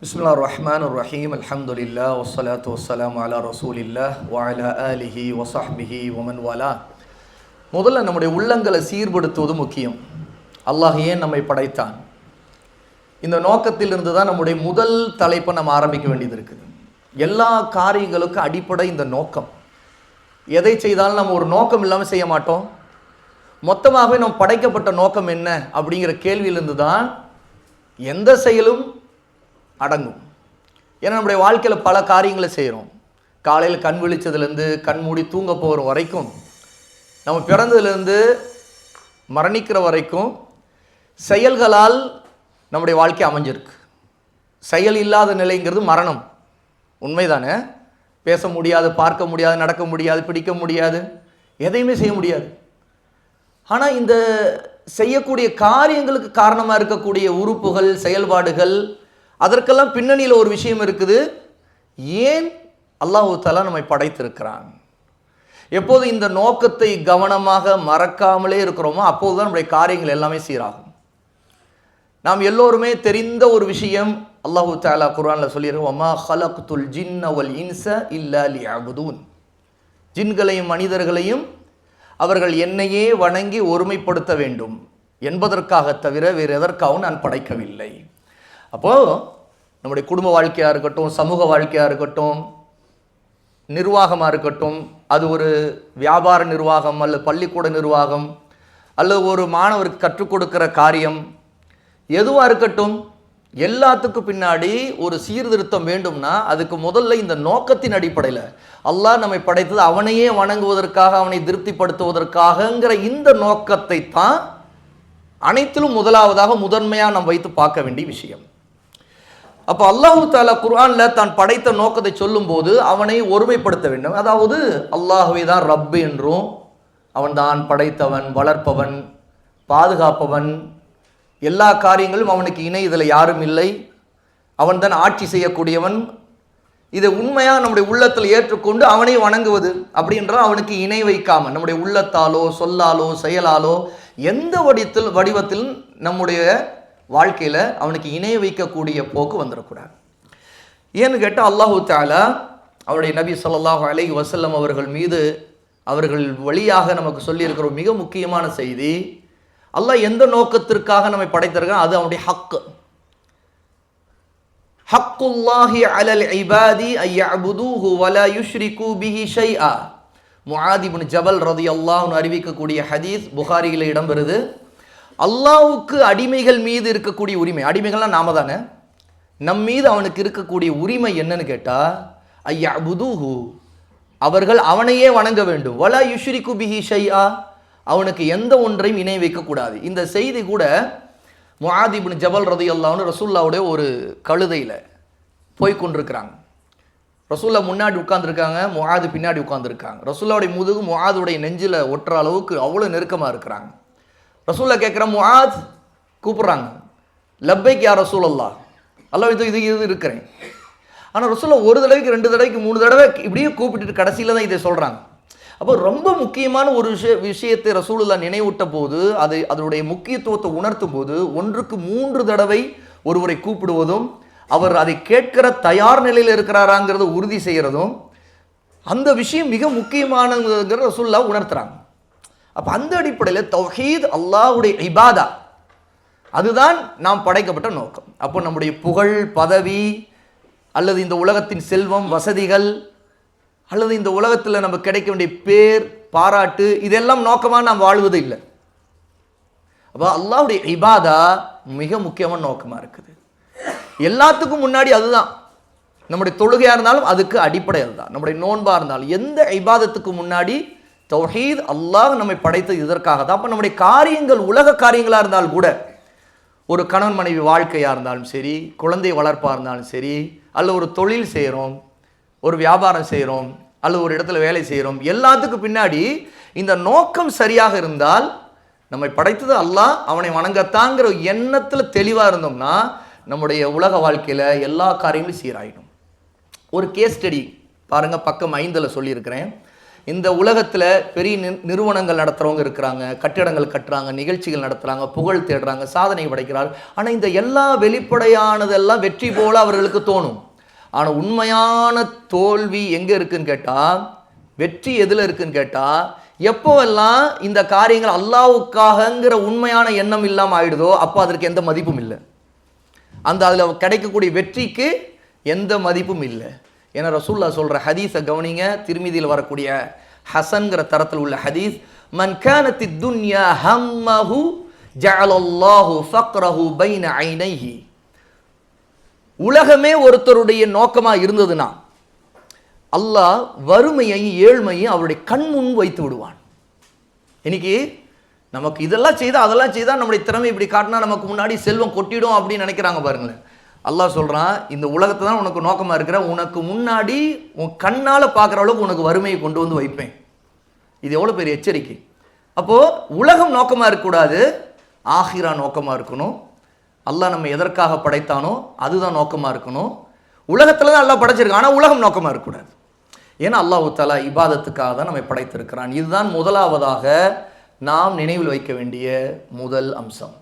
பிஸ்மில்லாஹிர் ரஹ்மானிர் ரஹீம். அல்ஹம்துலில்லாஹ் வஸ்ஸலாத்து வஸ்ஸலாமு அலா ரசூலில்லாஹ் வ அலா ஆலிஹி வ ஸஹ்பிஹி வ மன் வாலா. முதல்ல நம்முடைய உள்ளங்களை சீர்படுத்துவது முக்கியம். அல்லாஹ் ஏன் நம்மை படைத்தான்? இந்த நோக்கத்திலிருந்து தான் நம்முடைய முதல் தலைப்பை நம்ம ஆரம்பிக்க வேண்டியது இருக்குது. எல்லா காரியங்களுக்கும் அடிப்படை இந்த நோக்கம். எதை செய்தாலும் நம்ம ஒரு நோக்கம் இல்லாமல் செய்ய மாட்டோம். மொத்தமாகவே நம்ம படைக்கப்பட்ட நோக்கம் என்ன அப்படிங்கிற கேள்வியிலிருந்து தான் எந்த செயலும் அடங்கும். ஏன்னா நம்முடைய வாழ்க்கையில் பல காரியங்களை செய்கிறோம். காலையில் கண் விழிச்சதுலேருந்து கண் மூடி தூங்க போகிற வரைக்கும், நம்ம பிறந்ததுலேருந்து மரணிக்கிற வரைக்கும் செயல்களால் நம்முடைய வாழ்க்கை அமைஞ்சிருக்கு. செயல் இல்லாத நிலைங்கிறது மரணம். உண்மைதானே? பேச முடியாது, பார்க்க முடியாது, நடக்க முடியாது, பிடிக்க முடியாது, எதையுமே செய்ய முடியாது. ஆனால் இந்த செய்யக்கூடிய காரியங்களுக்கு காரணமாக இருக்கக்கூடிய உறுப்புகள், செயல்பாடுகள், அதற்கெல்லாம் பின்னணியில் ஒரு விஷயம் இருக்குது. ஏன் அல்லாஹ் தஆலா நம்மை படைத்திருக்கிறான்? எப்போது இந்த நோக்கத்தை கவனமாக மறக்காமலே இருக்கிறோமோ அப்போது தான் நம்முடைய காரியங்கள் எல்லாமே சீராகும். நாம் எல்லோருமே தெரிந்த ஒரு விஷயம், அல்லாஹ் தஆலா குர்ஆனில் சொல்லியிருக்கோம், வமா ஹலக்துல் ஜின்ன வல் இன்ஸ இல்லா லியஅபுதூன். ஜின்களையும் மனிதர்களையும் அவர்கள் என்னையே வணங்கி ஒருமைப்படுத்த வேண்டும் என்பதற்காக தவிர வேறு எதற்காகவும் நான் படைக்கவில்லை. அப்போது நம்முடைய குடும்ப வாழ்க்கையாக இருக்கட்டும், சமூக வாழ்க்கையாக இருக்கட்டும், நிர்வாகமாக இருக்கட்டும், அது ஒரு வியாபார நிர்வாகம் அல்லது பள்ளிக்கூட நிர்வாகம் அல்லது ஒரு மாணவருக்கு கற்றுக் கொடுக்கிற காரியம் எதுவாக இருக்கட்டும், எல்லாத்துக்கும் பின்னாடி ஒரு சீர்திருத்தம் வேண்டும்னா அதுக்கு முதல்ல இந்த நோக்கத்தின் அடிப்படையில் அல்லாஹ் நம்மை படைத்தது அவனையே வணங்குவதற்காக, அவனை திருப்திப்படுத்துவதற்காகங்கிற இந்த நோக்கத்தை தான் அனைத்திலும் முதலாவதாக முதன்மையாக நாம் வைத்து பார்க்க வேண்டிய விஷயம். அப்போ அல்லாஹ் தஆலா குர்ஆனில் தான் படைத்த நோக்கத்தை சொல்லும்போது அவனை ஒருமைப்படுத்த வேண்டும். அதாவது அல்லாஹ்வை தான் ரப் என்றும், அவன் தான் படைத்தவன், வளர்ப்பவன், பாதுகாப்பவன், எல்லா காரியங்களும் அவனுக்கு இணை இதில் யாரும் இல்லை, அவன் தான் ஆட்சி செய்யக்கூடியவன். இதை உண்மையாக நம்முடைய உள்ளத்தில் ஏற்றுக்கொண்டு அவனை வணங்குவது அப்படின்றால் அவனுக்கு இணை வைக்காமல் நம்முடைய உள்ளத்தாலோ சொல்லாலோ செயலாலோ எந்த வடிவத்தில் நம்முடைய வாழ்க்கையில் அவனுக்கு இணைய வைக்கக்கூடிய போக்கு வந்துடக்கூடாது. ஏன்னு கேட்டால் அல்லாஹ் தஆலா அவருடைய நபி ஸல்லல்லாஹு அலைஹி வஸல்லம் அவர்கள் மீது அவர்கள் வழியாக நமக்கு சொல்லியிருக்கிற மிக முக்கியமான செய்தி, அல்லாஹ் எந்த நோக்கத்திற்காக நம்மை படைத்திருக்கான், அது அவனுடைய ஹக்கு. ஹக்குல்லாஹி அலல் இபாதி அய்யஅபுதூஹு வலா யுஷ்ரிகு பிஹி ஷைஆ. முஆத் இப்னு ஜபல் ரலியல்லாஹு அன்ஹு அறிவிக்கக்கூடிய ஹதீஸ் புகாரியில் இடம்பெறுது. அல்லாஹ்வுக்கு அடிமைகள் மீது இருக்கக்கூடிய உரிமை, அடிமைகள்லாம் நாம தானே, நம் மீது அவனுக்கு இருக்கக்கூடிய உரிமை என்னன்னு கேட்டால் அய்யஅபுதூஹு, அவர்கள் அவனையே வணங்க வேண்டும், வலா யுஷ்ரிகு பிஹி ஷைஆ, அவனுக்கு எந்த ஒன்றையும் இணை வைக்கக்கூடாது. இந்த செய்தி கூட முஆத் இப்னு ஜபல் ரலியல்லாஹு அன்ஹு ரசூலுல்லாஹ்வுடைய ஒரு கழுதையில் போய்கொண்டிருக்கிறாங்க. ரசூல்லா முன்னாடி உட்கார்ந்துருக்காங்க, முஆத் பின்னாடி உட்கார்ந்துருக்காங்க. ரசூல்லாவுடைய முதுகு முஆதுடைய நெஞ்சில் ஒட்டுற அளவுக்கு அவ்வளோ நெருக்கமாக இருக்கிறாங்க. ரசூல்லா கேட்குற, முஆத் கூப்பிட்றாங்க, லப்பைக் யா ரசூலல்லாஹ், அல்லாஹ் இது இருக்கிறேன். ஆனால் ரசூல்லா ஒரு தடவைக்கு 2 தடவைக்கு 3 தடவை இப்படியே கூப்பிட்டுட்டு கடைசியில் தான் இதை சொல்கிறாங்க. அப்போ ரொம்ப முக்கியமான ஒரு விஷயத்தை ரசூலுல்லாஹ் நினைவூட்ட போது, அதனுடைய முக்கியத்துவத்தை உணர்த்தும் போது 1க்கு 3 தடவை ஒருவரை கூப்பிடுவதும், அவர் அதை கேட்கிற தயார் நிலையில் இருக்கிறாராங்கிறத உறுதி செய்கிறதும், அந்த விஷயம் மிக முக்கியமானதுங்கிற ரசூலுல்லாஹ் உணர்த்துறாங்க. அப்போ அந்த அடிப்படையில் தௌஹீத், அல்லாஹ்வுடைய இபாதா, அதுதான் நாம் படைக்கப்பட்ட நோக்கம். அப்போ நம்முடைய புகழ், பதவி அல்லது இந்த உலகத்தின் செல்வம், வசதிகள் அல்லது இந்த உலகத்தில் நம்ம கிடைக்க வேண்டிய பேர், பாராட்டு, இதெல்லாம் நோக்கமாக நாம் வாழ்வது இல்லை. அப்போ அல்லாஹ்வுடைய இபாதா மிக முக்கியமான நோக்கமாக இருக்குது. எல்லாத்துக்கும் முன்னாடி அதுதான். நம்முடைய தொழுகையாக இருந்தாலும் அதுக்கு அடிப்படை அதுதான். நம்முடைய நோன்பாக இருந்தாலும் எந்த இபாதத்துக்கு முன்னாடி தௌஹீத், அல்லாஹ் நம்மை படைத்தது இதற்காக தான். அப்போ நம்முடைய காரியங்கள் உலக காரியங்களாக இருந்தாலும் கூட, ஒரு கணவன் மனைவி வாழ்க்கையாக இருந்தாலும் சரி, குழந்தை வளர்ப்பாக இருந்தாலும் சரி, அல்ல ஒரு தொழில் செய்கிறோம், ஒரு வியாபாரம் செய்கிறோம், அல்லது ஒரு இடத்துல வேலை செய்கிறோம், எல்லாத்துக்கும் பின்னாடி இந்த நோக்கம் சரியாக இருந்தால், நம்மை படைத்தது அல்லாஹ், அவனை வணங்கத்தாங்கிற எண்ணத்தில் தெளிவாக இருந்தோம்னா நம்முடைய உலக வாழ்க்கையில் எல்லா காரியங்களும் சீராயிடும். ஒரு கேஸ் ஸ்டடி பாருங்கள், பக்கம் 5 சொல்லியிருக்கிறேன். இந்த உலகத்தில் பெரிய நிறுவனங்கள் நடத்துகிறவங்க இருக்கிறாங்க, கட்டிடங்கள் கட்டுறாங்க, நிகழ்ச்சிகள் நடத்துகிறாங்க, புகழ் தேடுறாங்க, சாதனை படைக்கிறார். ஆனால் இந்த எல்லா வெளிப்படையானதெல்லாம் வெற்றி போல அவர்களுக்கு தோணும். ஆனால் உண்மையான தோல்வி எங்கே இருக்குன்னு கேட்டால், வெற்றி எதில் இருக்குன்னு கேட்டால், எப்போவெல்லாம் இந்த காரியங்கள் அல்லாஹ்வுக்காகங்கிற உண்மையான எண்ணம் இல்லாமல் ஆயிடுதோ அப்போ அதற்கு எந்த மதிப்பும் இல்லை. அதில் கிடைக்கக்கூடிய வெற்றிக்கு எந்த மதிப்பும் இல்லை. ஏன்னா ரசூலுல்லாஹ் சொல்கிற ஹதீஸை கவனிங்க, திர்மிதியில் வரக்கூடிய ஹசன்கிற தரத்தில் உள்ள ஹதீஸ், மன் கானத்தி துன்யா ஹம்மஹு ஜஅலல்லாஹு ஃபக்ரஹு பைன ஐனைஹி. உலகமே ஒருத்தருடைய நோக்கமாக இருந்ததுன்னா அல்லாஹ் வறுமையையும் ஏழ்மையும் அவருடைய கண் முன் வைத்து விடுவான். இன்னைக்கு நமக்கு இதெல்லாம் செய்தால் அதெல்லாம் செய்தால் நம்முடைய திறமை இப்படி காட்டினா நமக்கு முன்னாடி செல்வம் கொட்டிடும் அப்படின்னு நினைக்கிறாங்க பாருங்களேன். அல்லாஹ் சொல்கிறான், இந்த உலகத்தை தான் உனக்கு நோக்கமாக இருக்கிற, உனக்கு முன்னாடி உன் கண்ணால் பார்க்குற அளவுக்கு உனக்கு வறுமையை கொண்டு வந்து வைப்பேன். இது எவ்வளோ பெரிய எச்சரிக்கை. அப்போது உலகம் நோக்கமாக இருக்கக்கூடாது, ஆகிரா நோக்கமாக இருக்கணும். அல்லாஹ் நம்ம எதற்காக படைத்தானோ அதுதான் நோக்கமாக இருக்கணும். உலகத்தில் தான் அல்லாஹ் படைச்சிருக்கான், ஆனால் உலகம் நோக்கமாக இருக்கக்கூடாது. ஏன்னா அல்லாஹ் தஆலா இபாதத்துக்காக தான் நம்மை படைத்திருக்கிறான். இதுதான் முதலாவதாக நாம் நினைவில் வைக்க வேண்டிய முதல் அம்சம்.